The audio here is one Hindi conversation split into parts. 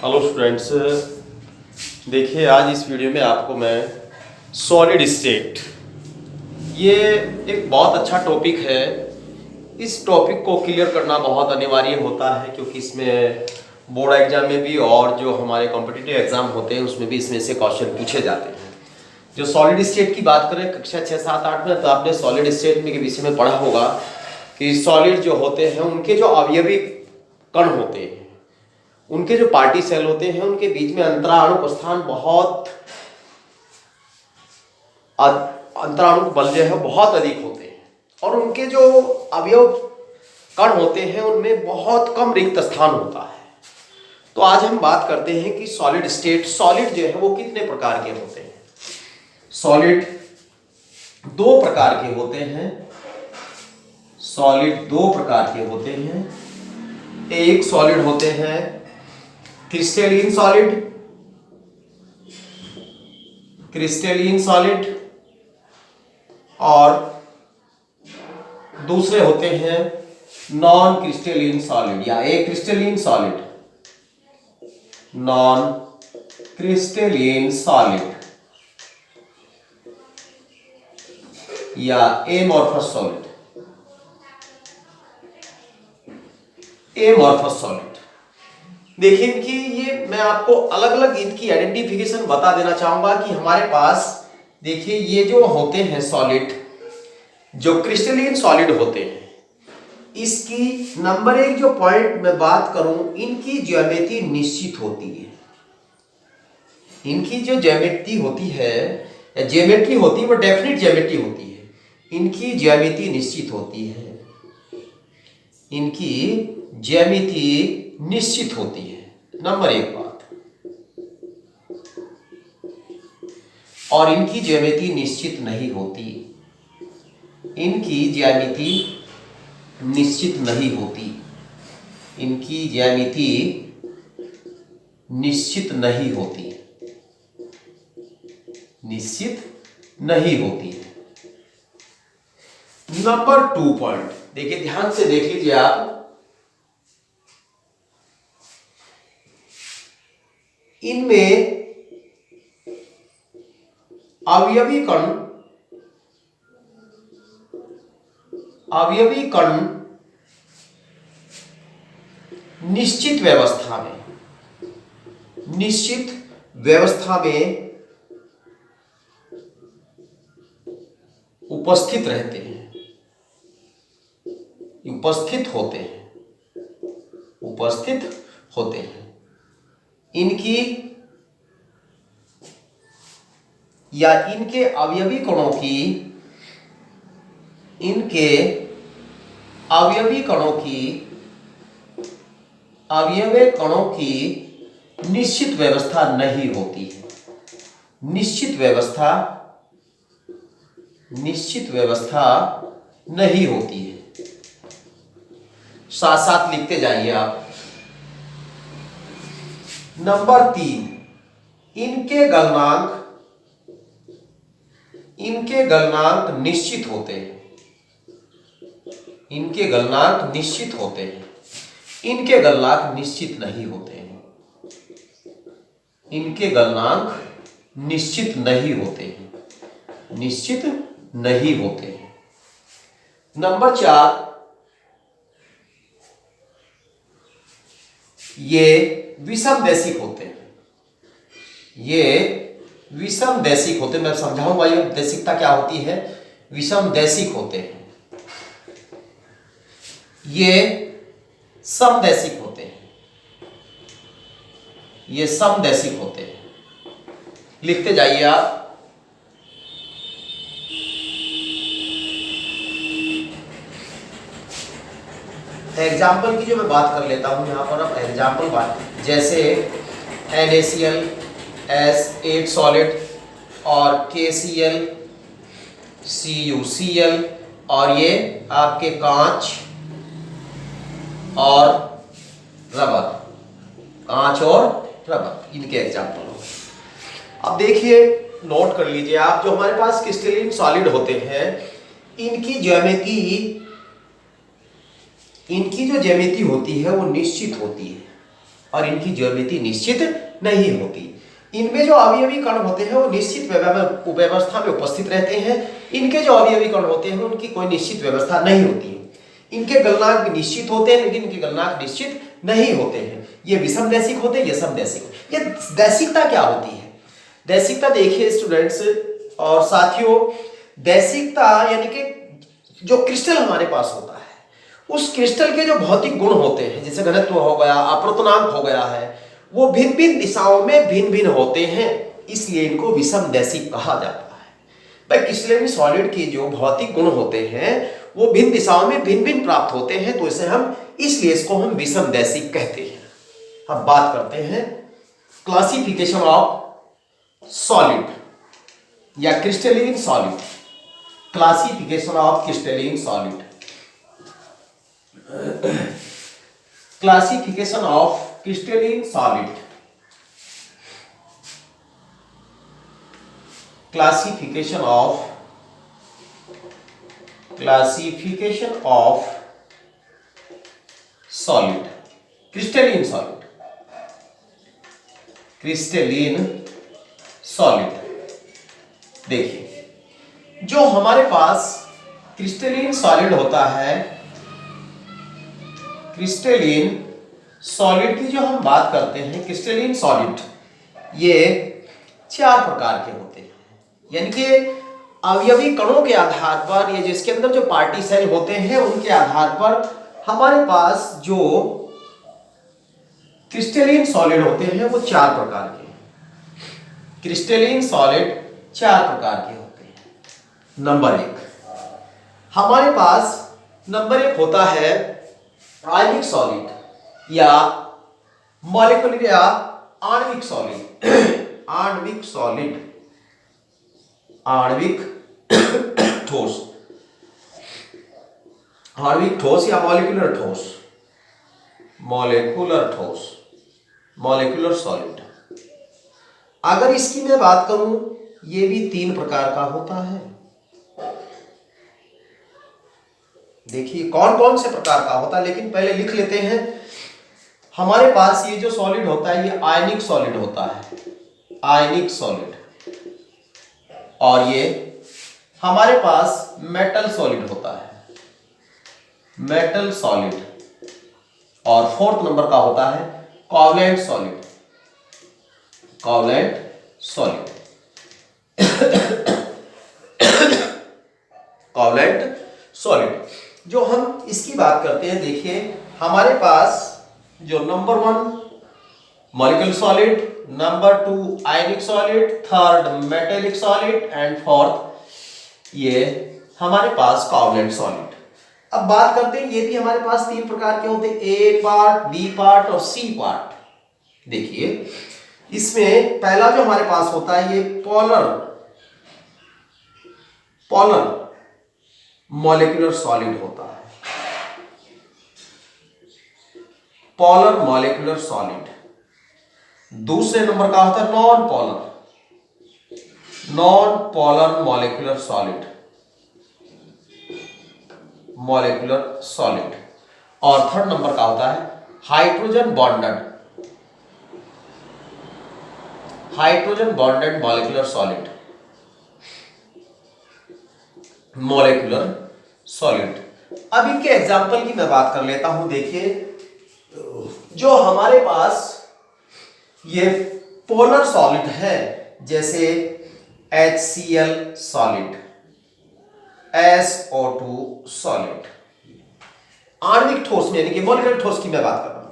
हेलो स्टूडेंट्स, देखिए आज इस वीडियो में आपको मैं सॉलिड स्टेट, ये एक बहुत अच्छा टॉपिक है। इस टॉपिक को क्लियर करना बहुत अनिवार्य होता है क्योंकि इसमें बोर्ड एग्जाम में भी और जो हमारे कॉम्पिटिटिव एग्जाम होते हैं उसमें भी इसमें से क्वेश्चन पूछे जाते हैं। जो सॉलिड स्टेट की बात करें कक्षा 6, 7, 8 में, तो आपने सॉलिड स्टेट में के विषय में पढ़ा होगा कि सॉलिड जो होते हैं उनके जो अवयवी कण होते हैं, उनके जो पार्टी सेल होते हैं, उनके बीच में अंतराणु स्थान बहुत अंतराणु बल जो है बहुत अधिक होते हैं और उनके जो अवयव कण होते हैं उनमें बहुत कम रिक्त स्थान होता है। तो आज हम बात करते हैं कि सॉलिड स्टेट, सॉलिड जो है वो कितने प्रकार के होते हैं। सॉलिड दो प्रकार के होते हैं। सॉलिड दो प्रकार के होते हैं। एक सॉलिड होते हैं क्रिस्टलीन सॉलिड, क्रिस्टलीन सॉलिड, और दूसरे होते हैं नॉन क्रिस्टलीन सॉलिड या a crystalline solid, non crystalline solid या एमॉर्फस सॉलिड, एमॉर्फस सॉलिड। देखिए कि ये मैं आपको अलग अलग इनकी आइडेंटिफिकेशन बता देना चाहूंगा कि हमारे पास देखिए ये जो होते हैं सॉलिड, जो क्रिस्टलीन सॉलिड होते हैं, इसकी नंबर एक जो पॉइंट मैं बात करूं, इनकी ज्यामिति निश्चित होती है। इनकी जो ज्यामिति होती है या ज्योमेट्री होती है वो डेफिनेट ज्योमेट्री होती है। इनकी ज्यामिति निश्चित होती है, इनकी ज्यामिति निश्चित होती है, नंबर एक बात। और इनकी ज्यामिति निश्चित नहीं होती, इनकी ज्यामिति निश्चित नहीं होती, इनकी ज्यामिति निश्चित नहीं होती, निश्चित नहीं होती है। नंबर 2 पॉइंट देखिए, ध्यान से देख लीजिए आप। इनमें अवयवी कण, अवयवी कण निश्चित व्यवस्था में, निश्चित व्यवस्था में उपस्थित रहते हैं, उपस्थित होते हैं, उपस्थित होते हैं। इनकी या इनके अवयवी कणों की, इनके अवयवी कणों की, अवयवी कणों की निश्चित व्यवस्था नहीं होती है। निश्चित व्यवस्था, निश्चित व्यवस्था नहीं होती है। साथ साथ लिखते जाइए आप। नंबर 3, इनके गलनांक, इनके गलनांक निश्चित होते हैं, इनके गलनांक निश्चित होते हैं, इनके गलनांक निश्चित नहीं होते हैं, इनके गलनांक निश्चित नहीं होते हैं, निश्चित नहीं होते हैं। नंबर 4, ये विषम देशिक होते हैं, ये विषम देशिक होते हैं। मैं समझाऊंगा ये देशिकता क्या होती है। विषम देशिक होते हैं, ये समदेशिक होते हैं, ये समदेशिक होते हैं। लिखते जाइए आप। एग्जाम्पल की जो मैं बात कर लेता हूं यहां पर, अब एग्जाम्पल बात, जैसे NaCl S8 सॉलिड और KCl CuCl, और ये आपके कांच और रबर, कांच और रबर, इनके एग्जाम्पल हो। अब देखिए, नोट कर लीजिए आप, जो हमारे पास क्रिस्टलीन सॉलिड होते हैं, इनकी ज्यामिति, इनकी जो ज्यामिति होती है वो निश्चित होती है। और इनकी ज्यामिति निश्चित नहीं होती। इनमें जो अवयवी कण होते हैं वो निश्चित व्यवस्था में उपस्थित रहते हैं। इनके जो अवयवी कण होते हैं उनकी कोई निश्चित व्यवस्था नहीं होती है। इनके गलनांक निश्चित होते हैं लेकिन इनके गलनांक निश्चित नहीं होते हैं। ये विषम दैशिक होते हैं, ये समदैशिक। ये दैशिकता क्या होती है? दैशिकता देखिए स्टूडेंट्स और साथियों, दैशिकता यानी कि जो क्रिस्टल हमारे पास होता है उस क्रिस्टल के जो भौतिक गुण होते हैं, जैसे घनत्व हो गया, अपवर्तनांक हो गया है, वो भिन्न भिन्न दिशाओं में भिन्न भिन्न होते हैं, इसलिए इनको विषम दैशिक कहा जाता है। भाई क्रिस्टलाइन सॉलिड के जो भौतिक गुण होते हैं वो भिन्न दिशाओं में भिन्न भिन्न प्राप्त होते हैं, तो इसे हम इसलिए इसको हम विषम दैशिक कहते हैं। अब बात करते हैं क्लासिफिकेशन ऑफ सॉलिड या crystalline solid. Classification of crystalline solid. Classification of crystalline solid. Classification of solid. Crystalline solid. Crystalline solid. देखिए जो हमारे पास क्रिस्टलीन सॉलिड होता है, क्रिस्टलीन सॉलिड की जो हम बात करते हैं, क्रिस्टलीन सॉलिड ये 4 प्रकार के होते हैं। यानी कि अवयवी कणों के आधार पर या जिसके अंदर जो पार्टी सेल होते हैं उनके आधार पर हमारे पास जो क्रिस्टलीन सॉलिड होते हैं वो 4 प्रकार के हैं। क्रिस्टलीन सॉलिड 4 प्रकार के होते हैं। नंबर 1 हमारे पास नंबर 1 होता है आयनिक सॉलिड या मॉलिक्यूलर या आणविक सॉलिड। आणविक सॉलिड, आणविक ठोस, आणविक ठोस या मॉलिक्यूलर ठोस, मॉलिक्यूलर ठोस, मॉलिक्यूलर सॉलिड। अगर इसकी मैं बात करूं, ये भी 3 प्रकार का होता है। देखिए कौन कौन से प्रकार का होता है, लेकिन पहले लिख लेते हैं। हमारे पास ये जो सॉलिड होता है ये आयनिक सॉलिड होता है, आयनिक सॉलिड। और ये हमारे पास मेटल सॉलिड होता है, मेटल सॉलिड। और 4th नंबर का होता है covalent solid, covalent solid. Covalent solid जो हम इसकी बात करते हैं, देखिए हमारे पास जो number 1 molecular solid, number 2 ionic solid, 3rd metallic solid and 4th ये हमारे पास कोवलेंट सॉलिड। अब बात करते हैं, ये भी हमारे पास 3 प्रकार के होते हैं, ए पार्ट, बी पार्ट और सी पार्ट। देखिए इसमें पहला जो हमारे पास होता है ये पोलर मॉलिक्यूलर सॉलिड होता है, पोलर मॉलिक्यूलर सॉलिड। दूसरे नंबर का होता है non polar molecular solid, molecular solid. और 3rd नंबर का होता है hydrogen bonded molecular solid, molecular solid. अब इनके एग्जाम्पल की मैं बात कर लेता हूं। देखिए जो हमारे पास ये पोलर सॉलिड है, जैसे HCl सॉलिड, SO2 सॉलिड, आणविक ठोस में यानी कि मॉलिक्यूलर ठोस की मैं बात कर रहा हूं।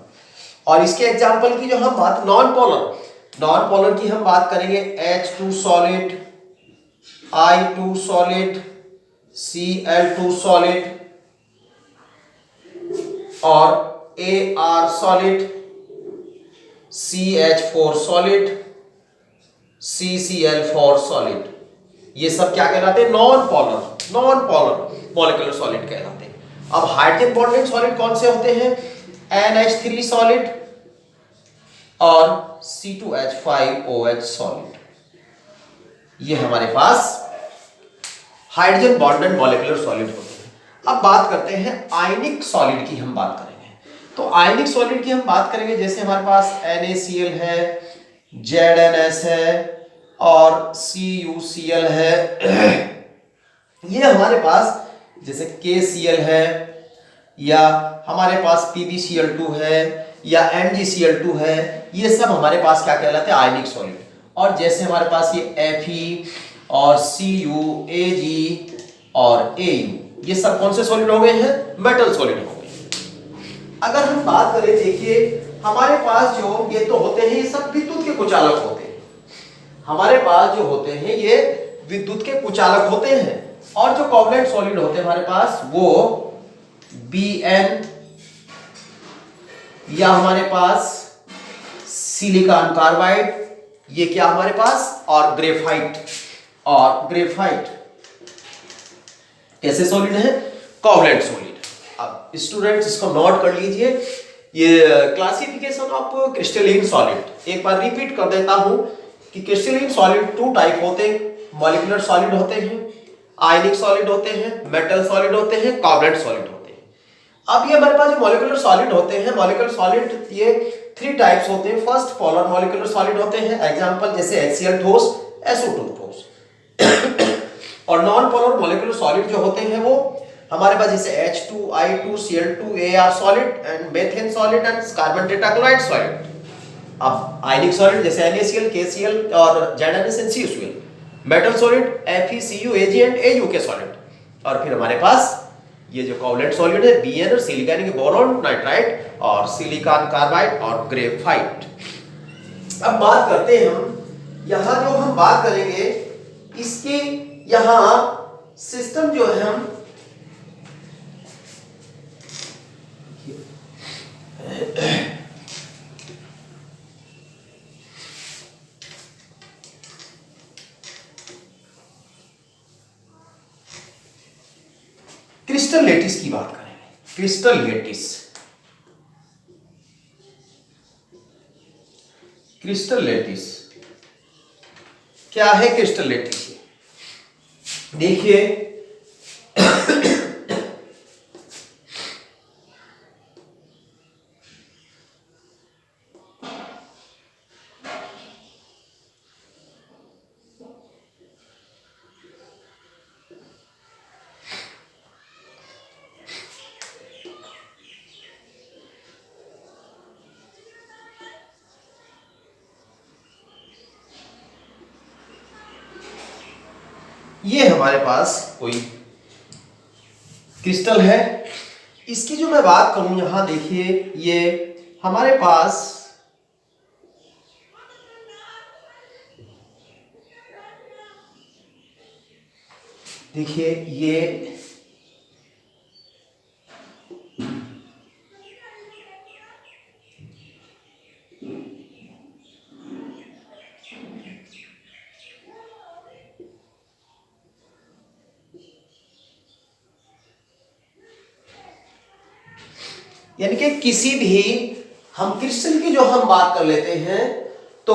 और इसके एग्जाम्पल की जो हम बात नॉन पोलर की हम बात करेंगे, H2 solid, I2 solid, Cl2 solid और AR solid, CH4 solid, CCl4 solid. ये सब क्या कहलाते हैं? नॉन पोलर मॉलिक्यूलर सॉलिड कहलाते हैं। अब हाइड्रोजन बॉन्डेड सॉलिड कौन से होते हैं? NH3 सॉलिड और C2H5OH सॉलिड। ये हमारे पास हाइड्रोजन बॉन्डेड मॉलिक्यूलर सॉलिड होते हैं। अब बात करते हैं आयनिक सॉलिड की हम बात करेंगे। तो आयनिक सॉलिड की हम बात करेंगे, जैसे हमारे पास NaCl है, ZnS है और CuCl है। ये हमारे पास जैसे KCl है, या हमारे पास PbCl2 है, या MgCl2 है, ये सब हमारे पास क्या कहलाते हैं, आयनिक सॉलिड। और जैसे हमारे पास ये Fe और Cu, Ag और Au, ये सब कौन से सॉलिड हो गए हैं, मेटल सॉलिड हो गए। अगर हम बात करें, देखिए हमारे पास जो ये तो होते हैं, ये सब विद्युत के कुचालक होते हैं। हमारे पास जो होते हैं ये विद्युत के कुचालक होते हैं। और जो कोवलेंट सॉलिड होते हैं हमारे पास, वो Bn, या हमारे पास सिलिकॉन कार्बाइड, ये क्या हमारे पास, और ग्रेफाइट। और ग्रेफाइट कैसे सॉलिड है, कोवलेंट सॉलिड। अब स्टूडेंट्स इसको नोट कर लीजिए, ये क्लासिफिकेशन ऑफ क्रिस्टलाइन सॉलिड एक बार रिपीट कर देता हूं कि क्रिस्टलाइन सॉलिड 2 टाइप होते हैं, मॉलिक्यूलर सॉलिड होते हैं, आयनिक सॉलिड होते हैं, मेटल सॉलिड होते हैं, कोवलेंट सॉलिड होते हैं। अब ये हमारे पास जो मॉलिक्यूलर सॉलिड होते हैं, मॉलिक्यूलर सॉलिड ये 3 टाइप्स होते हैं। फर्स्ट पोलर मॉलिक्यूलर सॉलिड होते हैं, एग्जांपल जैसे HCl ठोस, SO2 ठोस। और नॉन पोलर मॉलिक्यूलर सॉलिड जो होते हैं वो हमारे पास जैसे H2, I2, Cl2, solid and methane solid and carbon tetrachloride solid. अब आयनिक सॉलिड जैसे NaCl, KCl और ZnS and CuCl। Metal solid Fe, Cu, Ag and Au के सॉलिड। और फिर हमारे पास ये जो कोवलेंट सॉलिड है, Bn और सिलिकॉन के बोरॉन, नाइट्राइड और सिलिकॉन कार्बाइड और ग्रेफाइट। अब बात करते हैं हम, यहां जो हम बात करेंगे इसके यहां सिस्टम जो है हम क्रिस्टल लेटिस की बात करेंगे। क्रिस्टल लेटिस, क्रिस्टल लेटिस क्या है? क्रिस्टल लेटिस देखिए ये हमारे पास कोई क्रिस्टल है। इसकी जो मैं बात करूं, यहां देखिए ये हमारे पास देखिए ये यानी कि किसी भी हम क्रिस्टल की जो हम बात कर लेते हैं, तो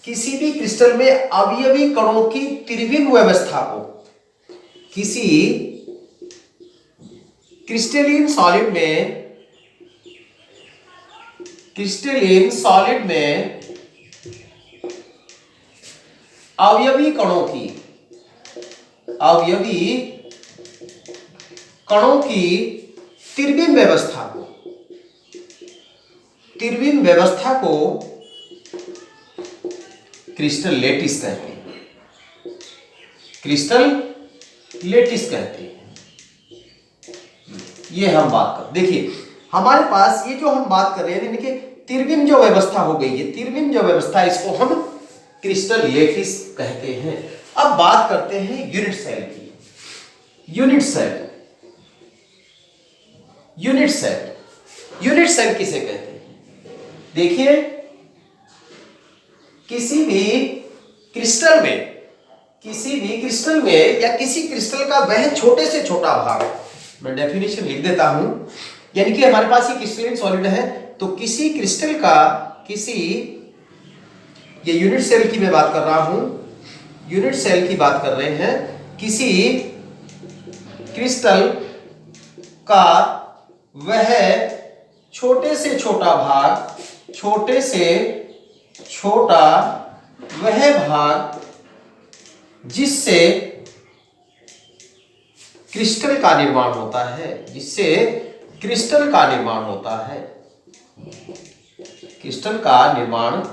किसी भी क्रिस्टल में अवयवी कणों की त्रिविम व्यवस्था को, किसी क्रिस्टलीन सॉलिड में अवयवी कणों की त्रिविम व्यवस्था को क्रिस्टल लेटिस कहते हैं। क्रिस्टल लेटिस कहते हैं। ये हम बात कर, देखिए हमारे पास ये जो हम बात कर रहे हैं, देखिए त्रिविम जो व्यवस्था हो गई है, त्रिविम जो व्यवस्था, इसको हम क्रिस्टल लेटिस कहते हैं। अब बात करते हैं यूनिट सेल की। यूनिट सेल किसे कहते हैं? देखिए किसी भी क्रिस्टल में या किसी क्रिस्टल का वह छोटे से छोटा भाग, मैं डेफिनेशन लिख देता हूं, यानी कि हमारे पास ये क्रिस्टलाइन सॉलिड है, तो किसी क्रिस्टल का ये यूनिट सेल की मैं बात कर रहा हूं, यूनिट सेल की बात कर रहे हैं, किसी क्रिस्टल का वह छोटे से छोटा भाग, छोटे से छोटा वह भाग जिससे क्रिस्टल का निर्माण होता है, जिससे क्रिस्टल का निर्माण होता है, क्रिस्टल का निर्माण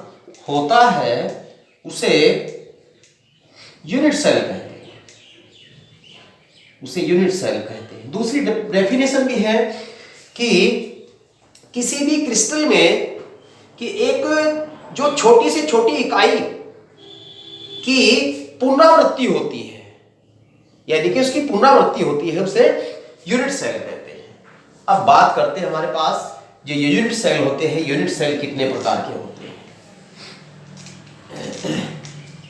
होता है, उसे यूनिट सेल कहते हैं, उसे यूनिट सेल कहते हैं। दूसरी डेफिनेशन भी है कि किसी भी क्रिस्टल में कि एक जो छोटी से छोटी इकाई की पुनरावृत्ति होती है, यानी कि उसकी पुनरावृत्ति होती है, उसे यूनिट सेल कहते हैं। अब बात करते हैं हमारे पास जो ये यूनिट सेल होते हैं, यूनिट सेल कितने प्रकार के होते हैं,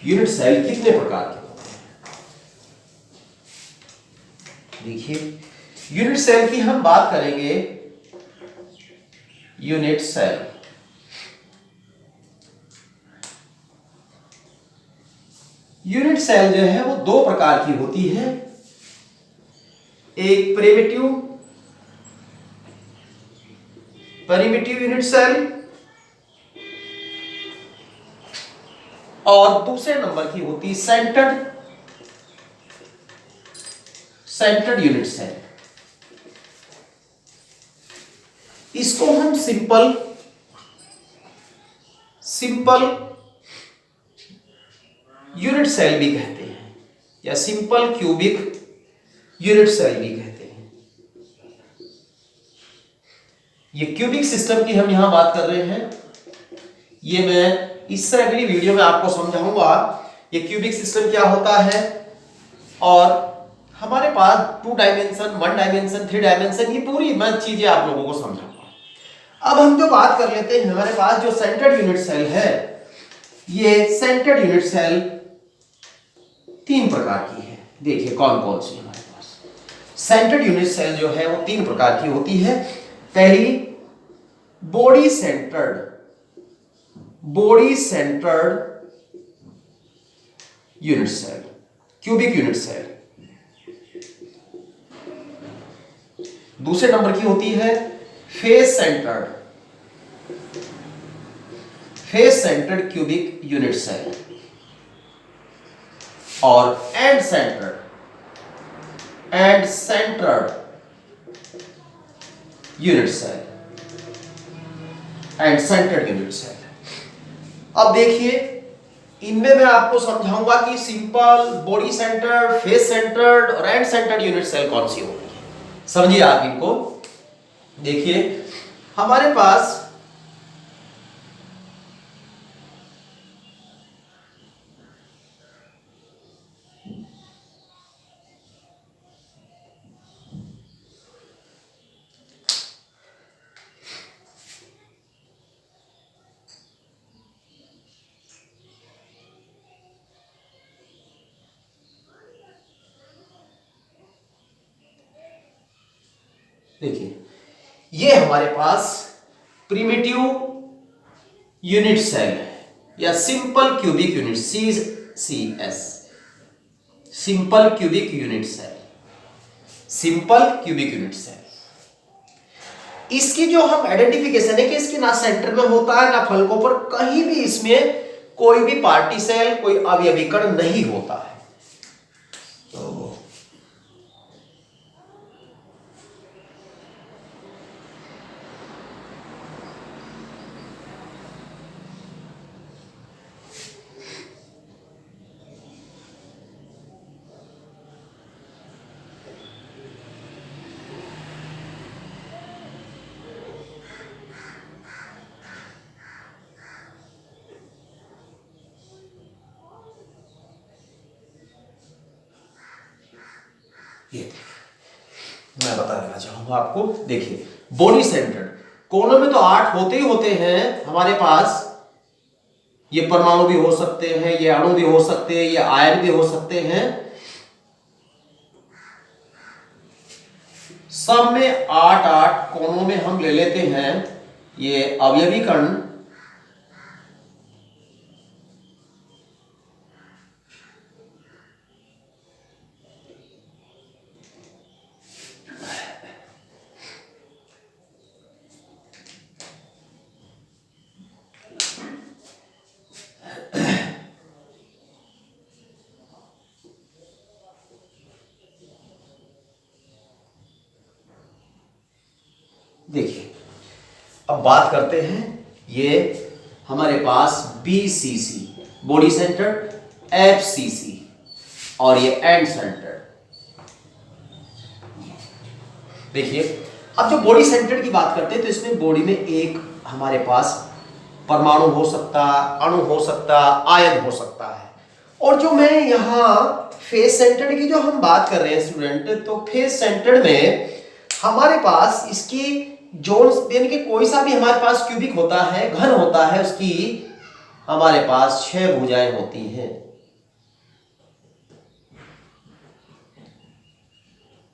यूनिट सेल कितने प्रकार के होते हैं। देखिए यूनिट सेल की हम बात करेंगे। यूनिट सेल यूनिट सेल जो है वो दो प्रकार की होती है, एक प्रिमिटिव यूनिट सेल और दूसरे नंबर की होती सेंटर्ड यूनिट सेल। इसको हम सिंपल यूनिट सेल भी कहते हैं या सिंपल क्यूबिक यूनिट सेल भी कहते हैं। ये क्यूबिक सिस्टम की हम यहां बात कर रहे हैं। ये मैं इस तरह अगली वीडियो में आपको समझाऊंगा ये क्यूबिक सिस्टम क्या होता है, और हमारे पास 2 डायमेंशन, 1 डायमेंशन, 3 डायमेंशन, ये पूरी मैं चीजें आप लोगों को समझाऊंगा। अब हम जो बात कर लेते हैं, हमारे पास जो सेंटर्ड यूनिट सेल है, ये सेंटर्ड यूनिट सेल 3 प्रकार की है। देखिए कौन कौन सी हमारे पास सेंटर्ड यूनिट सेल जो है वो 3 प्रकार की होती है। पहली body centred unit cell, cubic unit cell. दूसरे नंबर की होती है face centred cubic unit cell, और end centred unit cell, end centred unit cell. अब देखिए इनमें मैं आपको समझाऊंगा कि simple, body centred, face centred और एंड सेंटर्ड यूनिट सेल कौन सी होगी। समझिए आप इनको। देखिए हमारे पास देखिए ये हमारे पास प्रिमिटिव यूनिट सेल है या simple cubic unit, CCS, simple cubic unit cell, simple cubic unit cell. इसकी जो हम आइडेंटिफिकेशन है कि इसके ना सेंटर में होता है ना फलकों पर, कहीं भी इसमें कोई भी पार्टी सेल, कोई अवयवी कण नहीं होता है। ये मैं बता देना चाहूंगा आपको। देखिए बॉडी सेंटर्ड, कोनों में तो 8 होते ही होते हैं हमारे पास। ये परमाणु भी हो सकते हैं, ये अणु भी हो सकते हैं, ये आयन भी हो सकते हैं। सब में 8 कोनों में हम ले लेते हैं ये अवयवी कण। देखिए अब बात करते हैं, ये हमारे पास BCC बॉडी सेंटर्ड, FCC और ये एंड सेंटर्ड। देखिए अब जो बॉडी सेंटर्ड की बात करते हैं तो इसमें बॉडी में एक हमारे पास परमाणु हो सकता, अणु हो सकता, आयन हो सकता है। और जो मैं यहाँ फेस सेंटर्ड की जो हम बात कर रहे हैं स्टूडेंट, तो फेस सेंटर्ड में हमारे पास इसकी जोन यानी कि कोई सा भी हमारे पास क्यूबिक होता है, घन होता है, उसकी हमारे पास 6 भुजाएं होती हैं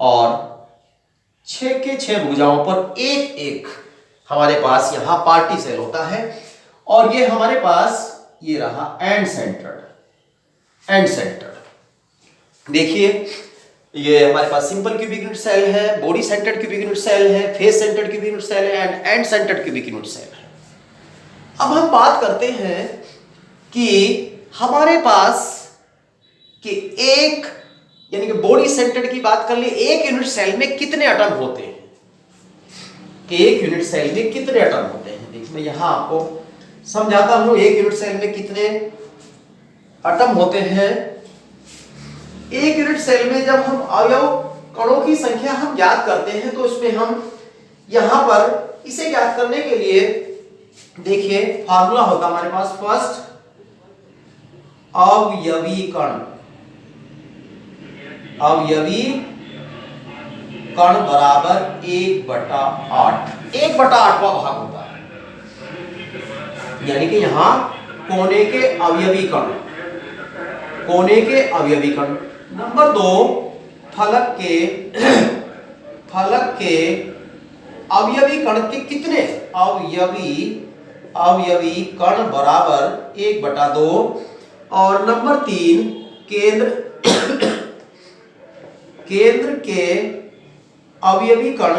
और 6 के 6 भुजाओं पर एक एक हमारे पास यहां पार्टी सेल होता है। और ये हमारे पास ये रहा एंड सेंटर्ड। एंड सेंटर्ड देखिए ये हमारे पास सिंपल क्यूबिक यूनिट सेल है, body centred cubic unit cell है, face centred cubic unit cell है and end centred cubic unit cell है। अब हम बात करते हैं कि हमारे पास कि एक यानी कि बॉडी सेंटर्ड की बात कर ले, एक यूनिट सेल में कितने एटम होते हैं, एक यूनिट सेल में कितने एटम होते हैं। देखिए मैं यहां आपको समझाता हूं, एक यूनिट सेल में कितने एटम होते हैं। एक यूनिट सेल में जब हम अवयव कणों की संख्या हम ज्ञात करते हैं तो इसमें हम यहां पर इसे ज्ञात करने के लिए देखिए फार्मूला होता हमारे पास, फर्स्ट अवयवी कण, अवयवी कण बराबर 1/8, 1/8वां भाग होता है, यानी कि यहां कोने के अवयवी कण, कोने के अवयवी कण। नंबर 2 फलक के अवयवी कण के कितने, अवयवी कण बराबर 1/2। और नंबर 3 केंद्र के अवयवी कण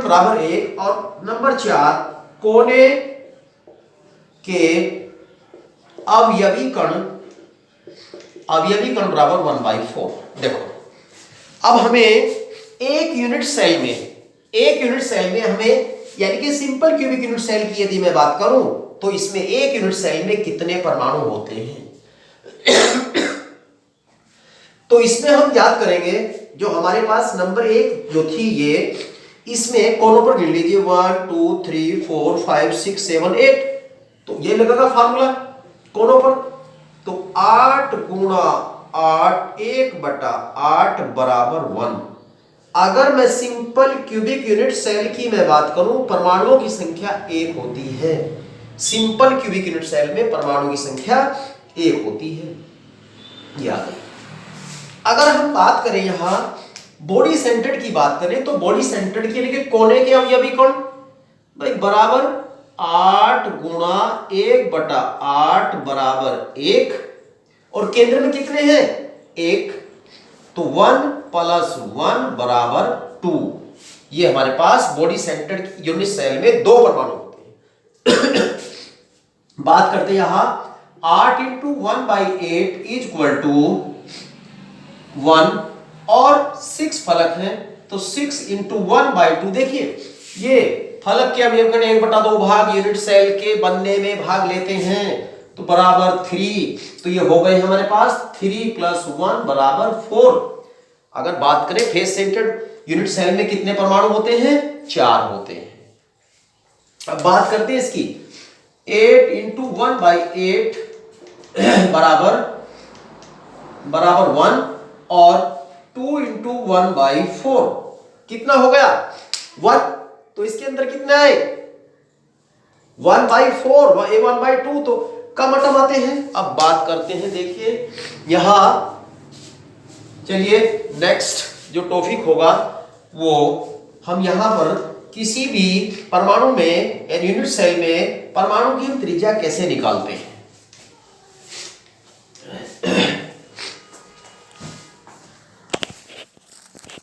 बराबर 1। और नंबर 4 कोने के अवयवी कण बराबर 1/4। देखो अब हमें एक यूनिट सेल में हमें यानी कि सिंपल क्यूबिक यूनिट सेल की यदि मैं बात करूं तो इसमें एक यूनिट सेल में कितने परमाणु होते हैं। तो इसमें हम याद करेंगे जो हमारे पास नंबर 1 जो थी ये, इसमें कोनों पर गिन लीजिए 1 2 3 4 5 6 7 8। तो ये लगेगा फार्मूला कोनों पर, तो 8 गुणा 8 1/8 बराबर 1। अगर मैं सिंपल क्यूबिक यूनिट सेल की मैं बात करूं, परमाणुओं की संख्या 1 होती है। सिंपल क्यूबिक यूनिट सेल में परमाणु की संख्या 1 होती है, याद है। अगर हम बात करें यहां बॉडी सेंटर्ड की बात करें तो बॉडी सेंटर्ड के लिए कोने के अवयवी कण भाई बराबर 8 गुणा 1/8 बराबर 1। और केंद्र में कितने हैं, 1, तो 1 + 1 बराबर 2। ये हमारे पास बॉडी सेंटर्ड यूनिट सेल में 2 परमाणु होते हैं। बात करते हैं यहां 8 × 1/8 = 1 और 6 फलक हैं तो 6 × 1/2। देखिए ये फलक के अवयव कण 1/2 भाग यूनिट सेल के बनने में भाग लेते हैं तो बराबर 3। तो ये हो गए हमारे पास 3 + 1 बराबर 4। अगर बात करें फेस सेंटर्ड यूनिट सेल में कितने परमाणु होते हैं, 4 होते हैं। अब बात करते हैं इसकी 8 × 1/8 बराबर 1 और 2 × 1/4 कितना हो गया 1। तो इसके अंदर कितना है 1/4, 1/2 तो कम एटम आते हैं। अब बात करते हैं, देखिए यहां चलिए नेक्स्ट जो टॉपिक होगा वो हम यहां पर किसी भी परमाणु में यूनिट सेल में परमाणु की हम त्रिज्या कैसे निकालते हैं।